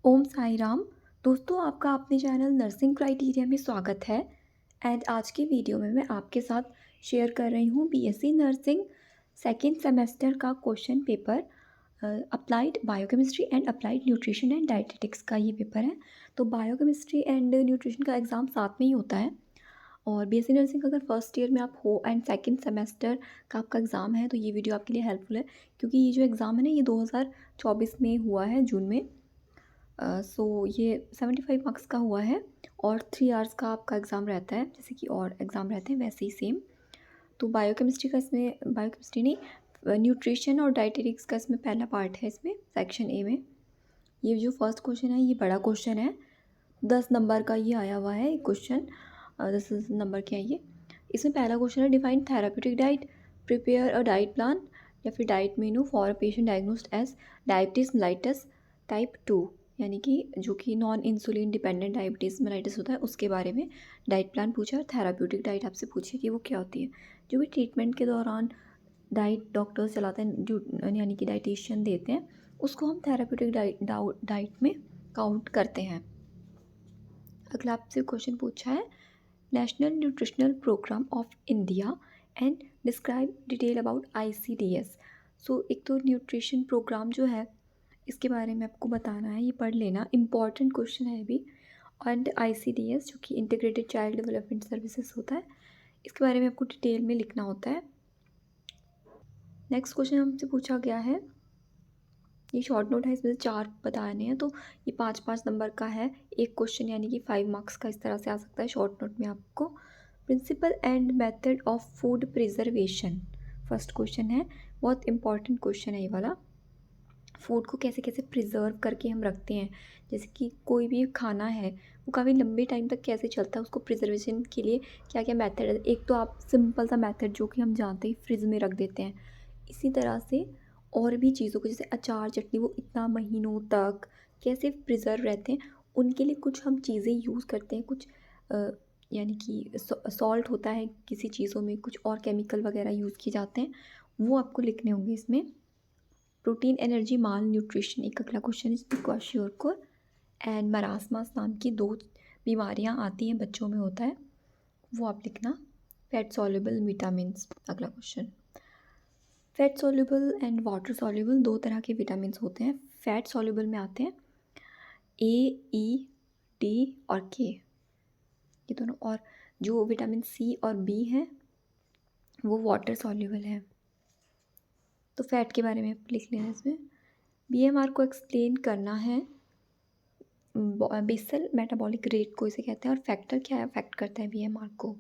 ओम साई राम। दोस्तों, आपका अपने चैनल नर्सिंग क्राइटेरिया में स्वागत है। एंड आज की वीडियो में मैं आपके साथ शेयर कर रही हूँ बीएससी नर्सिंग सेकेंड सेमेस्टर का question paper, applied biochemistry and applied nutrition and dietetics का ये पेपर है। तो बायोकेमिस्ट्री एंड न्यूट्रिशन का एग्ज़ाम साथ में ही होता है। और बीएससी नर्सिंग अगर फर्स्ट ईयर में आप हो एंड सेकेंड सेमेस्टर का आपका एग्ज़ाम है तो ये वीडियो आपके लिए हेल्पफुल है, क्योंकि ये जो एग्ज़ाम है ना, ये 2024 में हुआ है, जून में। सो ये 75 मार्क्स का हुआ है और 3 आवर्स का आपका एग्ज़ाम रहता है, जैसे कि और एग्ज़ाम रहते हैं वैसे ही सेम। तो बायोकेमिस्ट्री का इसमें, बायोकेमिस्ट्री नहीं, न्यूट्रिशन और डाइटेटिक्स का इसमें पहला पार्ट है, इसमें सेक्शन ए में। ये जो फर्स्ट क्वेश्चन है ये बड़ा क्वेश्चन है, 10 नंबर का ये आया हुआ है क्वेश्चन। 10 नंबर के है ये। इसमें पहला क्वेश्चन है, define therapeutic diet, prepare a diet plan या फिर diet menu for a patient diagnosed as diabetes mellitus type 2, यानी कि जो कि non insulin dependent diabetes mellitus होता है उसके बारे में डाइट प्लान पूछा है। और थेराप्यूटिक डाइट आपसे पूछे कि वो क्या होती है। जो भी ट्रीटमेंट के दौरान डाइट डॉक्टर्स चलाते हैं, जो यानी कि डाइटिशियन देते हैं, उसको हम थेराप्यूटिक डाइट में काउंट करते हैं। अगला आपसे क्वेश्चन पूछा है, national nutritional programme of India and describe detail about ICDS. So एक तो न्यूट्रिशन प्रोग्राम जो है इसके बारे में आपको बताना है, ये पढ़ लेना, इम्पॉर्टेंट क्वेश्चन है अभी। एंड आईसीडीएस जो कि इंटीग्रेटेड चाइल्ड डेवलपमेंट सर्विसेज होता है, इसके बारे में आपको डिटेल में लिखना होता है। नेक्स्ट क्वेश्चन हमसे पूछा गया है, ये शॉर्ट नोट है, इसमें से 4 बताने हैं, तो ये 5-5 नंबर का है एक क्वेश्चन, यानी कि 5 मार्क्स का इस तरह से आ सकता है शॉर्ट नोट में आपको। Principle and method of food preservation first question है, बहुत इंपॉर्टेंट क्वेश्चन है ये वाला। फूड को कैसे कैसे प्रिजर्व करके हम रखते हैं, जैसे कि कोई भी खाना है वो काफ़ी लंबे टाइम तक कैसे चलता है, उसको प्रिजर्वेशन के लिए क्या क्या मेथड है। एक तो आप सिंपल सा मेथड जो कि हम जानते ही फ्रिज में रख देते हैं, इसी तरह से और भी चीज़ों को, जैसे अचार चटनी, वो इतना महीनों तक कैसे प्रिजर्व रहते हैं, उनके लिए कुछ हम चीज़ें यूज़ करते हैं। कुछ यानी कि सॉल्ट होता है किसी चीज़ों में, कुछ और केमिकल वगैरह यूज़ किए जाते हैं, वो आपको लिखने होंगे इसमें। प्रोटीन एनर्जी माल न्यूट्रिशन एक अगला क्वेश्चन है, इसमें क्वेश्चन को। एंड मरासमस नाम की 2 बीमारियां आती हैं, बच्चों में होता है, वो आप लिखना। फैट सॉल्युबल विटामिन्स अगला question. Fat soluble and water soluble 2 तरह के विटामिन होते हैं। फैट सॉल्युबल में आते हैं ए, ई, डी और के, ये दोनों। और जो विटामिन सी और बी हैं वो वाटर सॉल्युबल है। तो फैट के बारे में आप लिख लेना इसमें। बीएमआर को एक्सप्लेन करना है, बेसल मेटाबॉलिक रेट को इसे कहते हैं, और फैक्टर क्या अफेक्ट करता है बीएमआर को।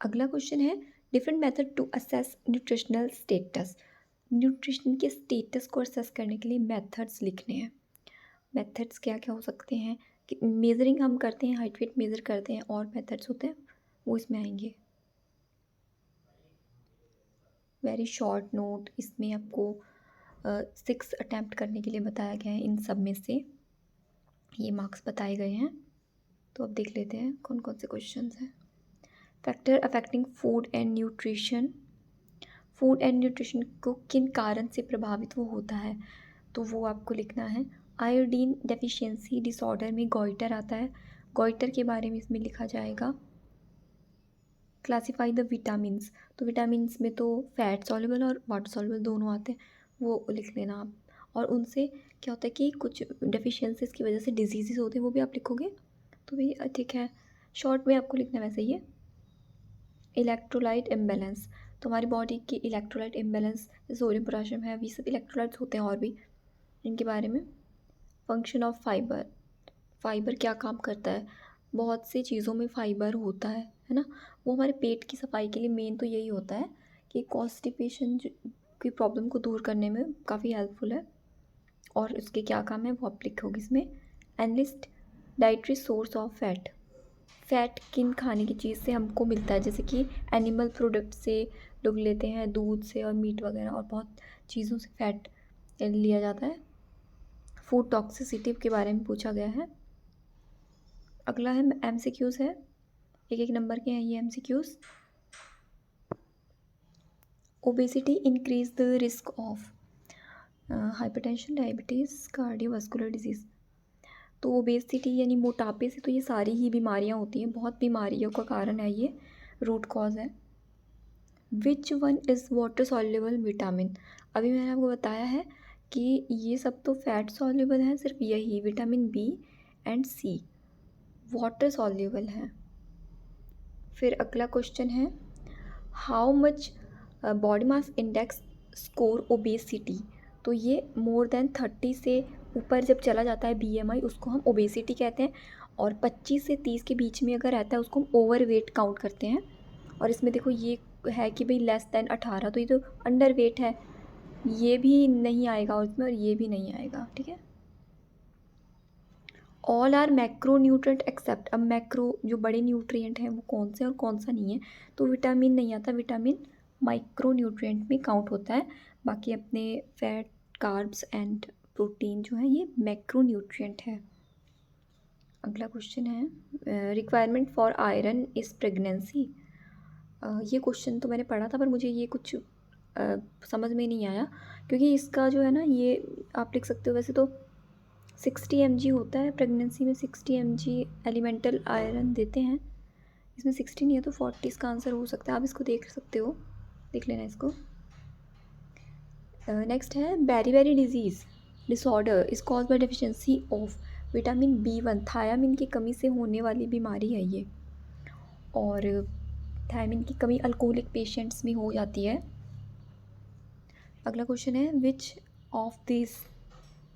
अगला क्वेश्चन है, different method to assess nutritional status. Nutrition के स्टेटस को असेस करने के लिए मेथड्स लिखने हैं। मेथड्स क्या क्या हो सकते हैं कि मेजरिंग हम करते हैं, हाइट वेट मेज़र करते हैं, और मेथड्स होते हैं वो इसमें आएंगे। वेरी शॉर्ट नोट, इसमें आपको 6 अटैम्प्ट करने के लिए बताया गया है, इन सब में से ये मार्क्स बताए गए हैं। तो अब देख लेते हैं कौन कौन से क्वेश्चंस हैं। Factor affecting food and nutrition, food and nutrition को किन कारण से प्रभावित वो होता है, तो वो आपको लिखना है। आयोडीन डेफिशिएंसी डिसऑर्डर में गॉइटर आता है, गॉइटर के बारे में इसमें लिखा जाएगा। क्लासीफाई द विटामिन्स, तो विटामिन्स में तो फैट सॉल्युबल और वाटर सॉल्युबल दोनों आते हैं, वो लिख लेना आप। और उनसे क्या होता है कि कुछ डेफिशिएंसीज की वजह से डिजीज़ होते हैं, वो भी आप लिखोगे, तो भी ठीक है। शॉर्ट में आपको लिखना वैसे ही है। इलेक्ट्रोलाइट इम्बैलेंस, तो हमारी बॉडी की इलेक्ट्रोलाइट इम्बैलेंस, जैसे सोडियम पोटाशियम है, ये सब इलेक्ट्रोलाइट्स होते हैं और भी, इनके बारे में। फंक्शन ऑफ फाइबर, फाइबर क्या काम करता है, बहुत सी चीज़ों में फाइबर होता है ना। वो हमारे पेट की सफाई के लिए मेन तो यही होता है कि कॉन्स्टिपेशन की प्रॉब्लम को दूर करने में काफ़ी हेल्पफुल है, और उसके क्या काम है वो आप लिखोगे इसमें। Enlist dietary source of fat, fat किन खाने की चीज़ से हमको मिलता है, जैसे कि एनिमल प्रोडक्ट से लोग लेते हैं, दूध से और मीट वगैरह, और बहुत चीज़ों से फ़ैट लिया जाता है। फूड टॉक्सिसिटी के बारे में पूछा गया है। अगला है एमसीक्यूज़ है, एक एक नंबर के हैं ये MCQs. Obesity increase the risk of hypertension, diabetes, cardiovascular disease. तो ओबेसिटी यानी मोटापे से तो ये सारी ही बीमारियां होती हैं, बहुत बीमारियों का कारण है ये, रूट कॉज है। Which one is water soluble vitamin? अभी मैंने आपको बताया है कि ये सब तो फैट सॉल्युबल हैं, सिर्फ यही vitamin B and C water soluble हैं। फिर अगला क्वेश्चन है, how much body mass index score obesity? तो ये मोर देन 30 से ऊपर जब चला जाता है बीएमआई, उसको हम ओबेसिटी कहते हैं, और 25 से 30 के बीच में अगर रहता है उसको हम ओवर वेट काउंट करते हैं। और इसमें देखो ये है कि भाई लेस देन 18, तो ये तो अंडर वेट है, ये भी नहीं आएगा उसमें और ये भी नहीं आएगा, ठीक है। All are macro nutrient except, अब मैक्रो जो बड़े न्यूट्रिएंट हैं वो कौन से और कौन सा नहीं है? तो विटामिन नहीं आता, विटामिन माइक्रो न्यूट्रिएंट में काउंट होता है, बाकी अपने फैट, कार्ब्स एंड प्रोटीन जो है ये मैक्रो न्यूट्रिएंट है। अगला क्वेश्चन है, requirement for iron is pregnancy. ये क्वेश्चन तो मैंने पढ़ा था पर मुझे ये कुछ समझ में नहीं आया, क्योंकि इसका जो है ना, ये आप लिख सकते हो वैसे तो 60 mg होता है प्रेगनेंसी में, 60 mg एलिमेंटल आयरन देते हैं, इसमें 60 नहीं है तो 40 इसका आंसर हो सकता है, आप इसको देख सकते हो, देख लेना इसको। नेक्स्ट है, beriberi disease disorder is cause by deficiency of vitamin B1, thiamine की कमी से होने वाली बीमारी है ये, और थायमिन की कमी अल्कोहलिक पेशेंट्स में हो जाती है। अगला क्वेश्चन है, which of this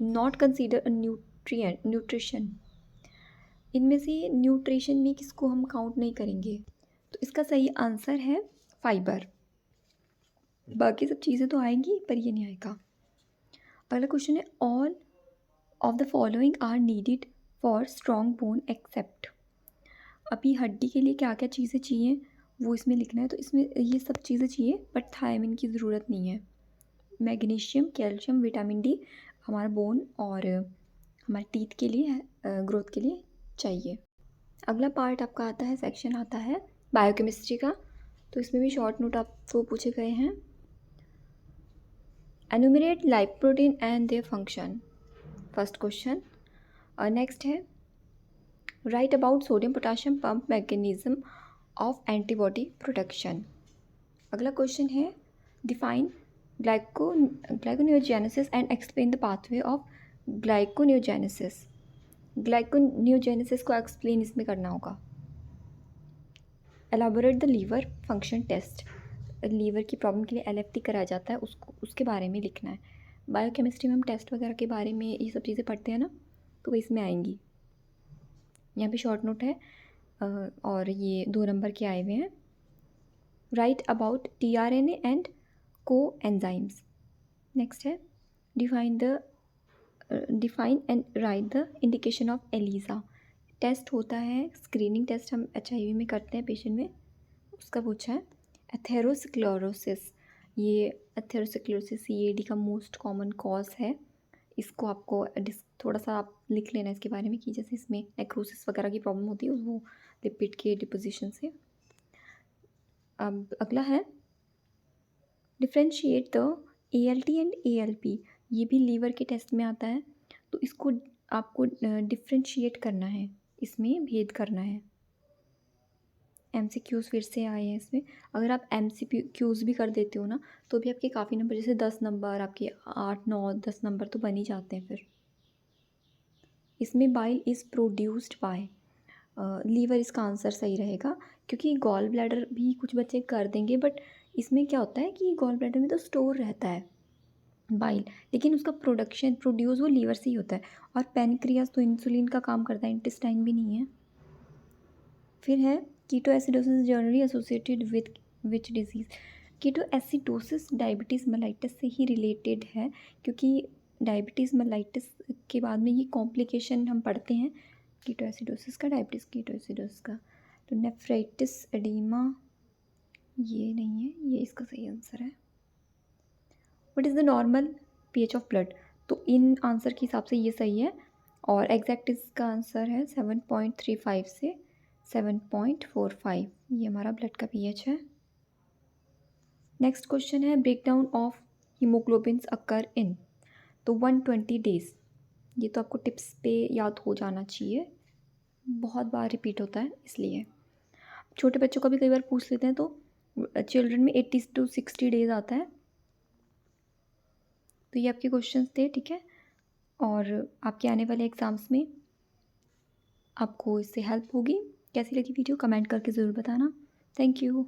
not consider a nutrition? इनमें से न्यूट्रिशन में किसको हम काउंट नहीं करेंगे? तो इसका सही आंसर है फाइबर, बाकी सब चीज़ें तो आएंगी पर ये नहीं आएगा। अगला क्वेश्चन है, all of the following are needed for strong bone except. अभी हड्डी के लिए क्या क्या चीज़ें चाहिए वो इसमें लिखना है, तो इसमें ये सब चीज़ें चाहिए बट थायमिन की ज़रूरत नहीं है। मैग्नीशियम, कैल्शियम, विटामिन डी हमारा बोन और हमारे टीथ के लिए, ग्रोथ के लिए चाहिए। अगला पार्ट आपका आता है, सेक्शन आता है बायोकेमिस्ट्री का, तो इसमें भी शॉर्ट नोट आपको पूछे गए हैं। Enumerate life protein and their function, first question. Next है, write about sodium potassium pump mechanism of antibody production. अगला क्वेश्चन है, define gluconeogenesis and explain the pathway of gluconeogenesis. Gluconeogenesis को एक्सप्लेन इसमें करना होगा। Elaborate the liver function test, liver की problem के लिए LFT कराया जाता है, उसके बारे में लिखना है। बायोकेमिस्ट्री में हम टेस्ट वगैरह के बारे में ये सब चीज़ें पढ़ते हैं ना, तो वो इसमें आएंगी। यहाँ पे शॉर्ट नोट है और ये 2 नंबर के आए हुए हैं। Write about tRNA and coenzymes. Next है, define and write the indication of ELISA. Test होता है, स्क्रीनिंग टेस्ट हम HIV में करते हैं पेशेंट में, उसका पूछा है। एथेरोस्क्लेरोसिस, ये एथेरोस्क्लेरोसिस CAD का मोस्ट कॉमन कॉज है, इसको आपको थोड़ा सा आप लिख लेना इसके बारे में, कि जैसे इसमें नेक्रोसिस वगैरह की प्रॉब्लम होती है वो लिपिड के डिपोजिशन से। अब अगला है, differentiate the ALT and ALP, ये भी लीवर के टेस्ट में आता है, तो इसको आपको डिफ्रेंशिएट करना है, इसमें भेद करना है। MCQs फिर से आए हैं इसमें, अगर आप MCQs भी कर देते हो ना तो भी आपके काफ़ी नंबर, जैसे 10 नंबर आपके 8, 9, 10 नंबर तो बन ही जाते हैं फिर। इसमें bile is produced by, liver इसका आंसर सही रहेगा, क्योंकि गॉल ब्लैडर भी कुछ बच्चे कर देंगे, बट इसमें क्या होता है कि गॉल ब्लैडर में तो स्टोर रहता है बाइल, लेकिन उसका प्रोड्यूस वो लीवर से ही होता है, और पैनक्रियास तो इंसुलिन का काम करता है, इंटेस्टाइन भी नहीं है। फिर है, ketoacidosis generally associated with which disease. Ketoacidosis diabetes mellitus से ही रिलेटेड है, क्योंकि डायबिटीज़ मेलाइटस के बाद में ये कॉम्प्लिकेशन हम पढ़ते हैं कीटोएसिडोसिस का, डायबिटीज़ कीटोएसिडोसिस का। तो नेफ्राइटिस एडीमा ये नहीं है, ये इसका सही आंसर है। What is the normal pH of blood? तो इन आंसर के हिसाब से ये सही है, और एग्जैक्ट इसका आंसर है 7.35 से 7.45, ये हमारा ब्लड का pH है। नेक्स्ट क्वेश्चन है, ब्रेक डाउन ऑफ हीमोग्लोबिन्स अकर इन, तो 120 डेज। ये तो आपको टिप्स पे याद हो जाना चाहिए, बहुत बार रिपीट होता है इसलिए। छोटे बच्चों का भी कई बार पूछ लेते हैं तो चिल्ड्रन में 80 टू 60 डेज़ आता है। तो ये आपके क्वेश्चंस थे, ठीक है? और आपके आने वाले एग्ज़ाम्स में आपको इससे हेल्प होगी। कैसी लगी वीडियो कमेंट करके ज़रूर बताना। Thank you.